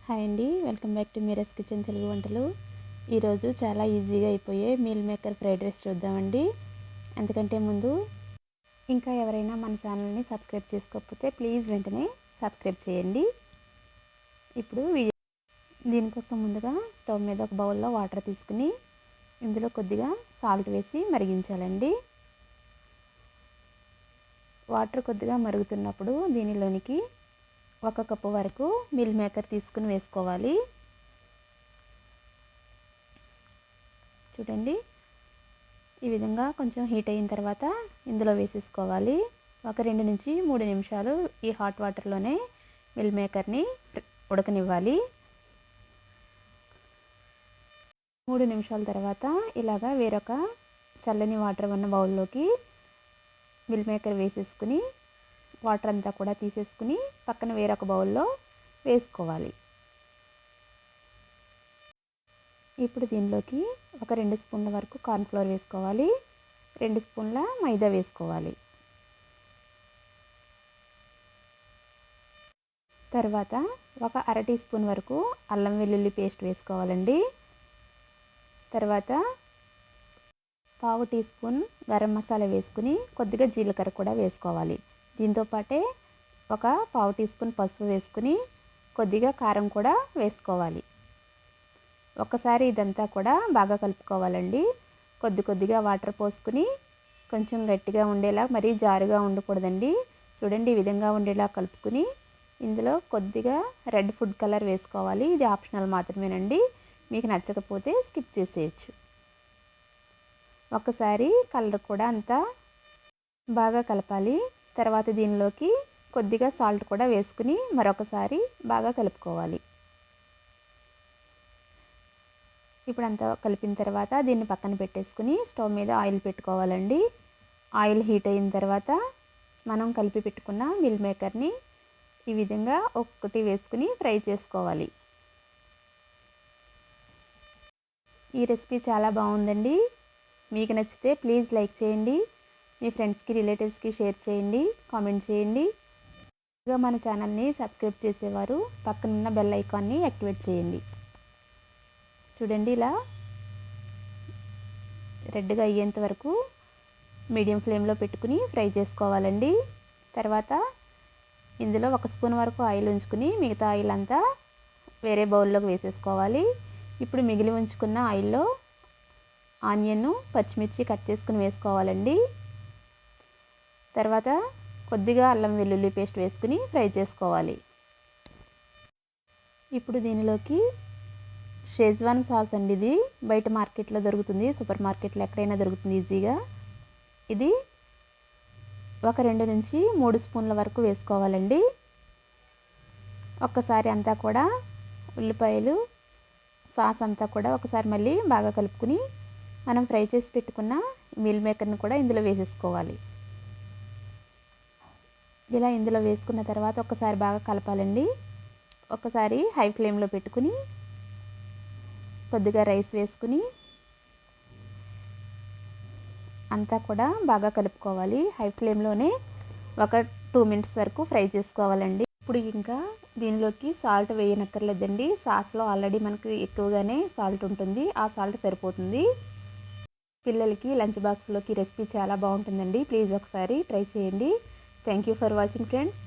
Hi అండి, welcome back to Meera's kitchen Telugu వంటలు. ఈరోజు చాలా ఈజీగా అయిపోయే మీల్ మేకర్ ఫ్రైడ్ రైస్ చూద్దామండి. అంతకంటే ముందు ఇంకా ఎవరైనా మన ఛానల్ని సబ్స్క్రైబ్ చేసుకోకపోతే ప్లీజ్ వెంటనే సబ్స్క్రైబ్ చేయండి. ఇప్పుడు దీనికోసం ముందుగా స్టవ్ మీద ఒక బౌల్లో వాటర్ తీసుకుని ఇందులో కొద్దిగా సాల్ట్ వేసి మరిగించాలండి. వాటర్ కొద్దిగా మరుగుతున్నప్పుడు దీనిలోనికి 1 కప్పు వరకు మిల్ మేకర్ తీసుకుని వేసుకోవాలి. చూడండి, ఈ విధంగా కొంచెం హీట్ అయిన తర్వాత ఇందులో వేసేసుకోవాలి. ఒక 2 నుంచి 3 నిమిషాలు ఈ హాట్ వాటర్లోనే మిల్ మేకర్ని ఉడకనివ్వాలి. 3 నిమిషాల తర్వాత ఇలాగా వేరొక చల్లని వాటర్ ఉన్న బౌల్లోకి మిల్ మేకర్ వేసేసుకుని వాటర్ అంతా కూడా తీసేసుకుని పక్కన వేరొక బౌల్లో వేసుకోవాలి. ఇప్పుడు దీనిలోకి ఒక 2 స్పూన్ల వరకు కార్న్ఫ్లోర్ వేసుకోవాలి. 2 స్పూన్ల మైదా వేసుకోవాలి. తర్వాత ఒక అర టీ స్పూన్ వరకు అల్లం వెల్లుల్లి పేస్ట్ వేసుకోవాలండి. తర్వాత పావు టీ స్పూన్ గరం మసాలా వేసుకుని కొద్దిగా జీలకర్ర కూడా వేసుకోవాలి. దీంతోపాటే ఒక పావు టీ స్పూన్ పసుపు వేసుకుని కొద్దిగా కారం కూడా వేసుకోవాలి. ఒక్కసారి ఇదంతా కూడా బాగా కలుపుకోవాలండి. కొద్దిగా వాటర్ పోసుకుని కొంచెం గట్టిగా ఉండేలా, మరీ జారుగా ఉండకూడదండి. చూడండి, ఈ విధంగా ఉండేలా కలుపుకుని ఇందులో కొద్దిగా రెడ్ ఫుడ్ కలర్ వేసుకోవాలి. ఇది ఆప్షనల్ మాత్రమేనండి, మీకు నచ్చకపోతే స్కిప్ చేసేయచ్చు. ఒక్కసారి కలర్ కూడా అంతా బాగా కలపాలి. తర్వాత దీనిలోకి కొద్దిగా సాల్ట్ కూడా వేసుకుని మరొకసారి బాగా కలుపుకోవాలి. ఇప్పుడు అంతా కలిపిన తర్వాత దీన్ని పక్కన పెట్టేసుకుని స్టవ్ మీద ఆయిల్ పెట్టుకోవాలండి. ఆయిల్ హీట్ అయిన తర్వాత మనం కలిపి పెట్టుకున్న మిల్ మేకర్ని ఈ విధంగా ఒక్కొక్కటి వేసుకుని ఫ్రై చేసుకోవాలి. ఈ రెసిపీ చాలా బాగుందండి. మీకు నచ్చితే ప్లీజ్ లైక్ చేయండి. మీ ఫ్రెండ్స్కి, రిలేటివ్స్కి షేర్ చేయండి, కామెంట్ చేయండి. ఇంకా మన ఛానల్ని సబ్స్క్రైబ్ చేసేవారు పక్కనున్న బెల్ ఐకాన్ని యాక్టివేట్ చేయండి. చూడండి, ఇలా రెడ్గా అయ్యేంత వరకు మీడియం ఫ్లేమ్లో పెట్టుకుని ఫ్రై చేసుకోవాలండి. తర్వాత ఇందులో 1 స్పూన్ వరకు ఆయిల్ ఉంచుకుని మిగతా ఆయిల్ అంతా వేరే బౌల్లోకి వేసేసుకోవాలి. ఇప్పుడు మిగిలి ఉంచుకున్న ఆయిల్లో ఆనియన్, పచ్చిమిర్చి కట్ చేసుకుని వేసుకోవాలండి. తర్వాత కొద్దిగా అల్లం వెల్లుల్లి పేస్ట్ వేసుకుని ఫ్రై చేసుకోవాలి. ఇప్పుడు దీనిలోకి షేజ్వాన్ సాస్ అండి, ఇది బయట మార్కెట్లో దొరుకుతుంది, సూపర్ మార్కెట్లో ఎక్కడైనా దొరుకుతుంది ఈజీగా. ఇది ఒక 2 నుంచి 3 స్పూన్ల వరకు వేసుకోవాలండి. ఒక్కసారి అంతా కూడా ఉల్లిపాయలు, సాస్ అంతా కూడా ఒకసారి మళ్ళీ బాగా కలుపుకుని మనం ఫ్రై చేసి పెట్టుకున్న మీల్ మేకర్ని కూడా ఇందులో వేసేసుకోవాలి. ఇలా ఇందులో వేసుకున్న తర్వాత ఒకసారి బాగా కలపాలండి. ఒకసారి హై ఫ్లేమ్లో పెట్టుకుని కొద్దిగా రైస్ వేసుకుని అంతా కూడా బాగా కలుపుకోవాలి. హై ఫ్లేమ్లోనే ఒక 2 మినిట్స్ వరకు ఫ్రై చేసుకోవాలండి. ఇప్పుడు ఇంకా దీనిలోకి సాల్ట్ వేయనక్కర్లేదండి. సాస్లో ఆల్రెడీ మనకి ఎక్కువగానే సాల్ట్ ఉంటుంది, ఆ సాల్ట్ సరిపోతుంది. పిల్లలకి లంచ్ బాక్స్లోకి రెసిపీ చాలా బాగుంటుందండి. ప్లీజ్ ఒకసారి ట్రై చేయండి. Thank you for watching friends.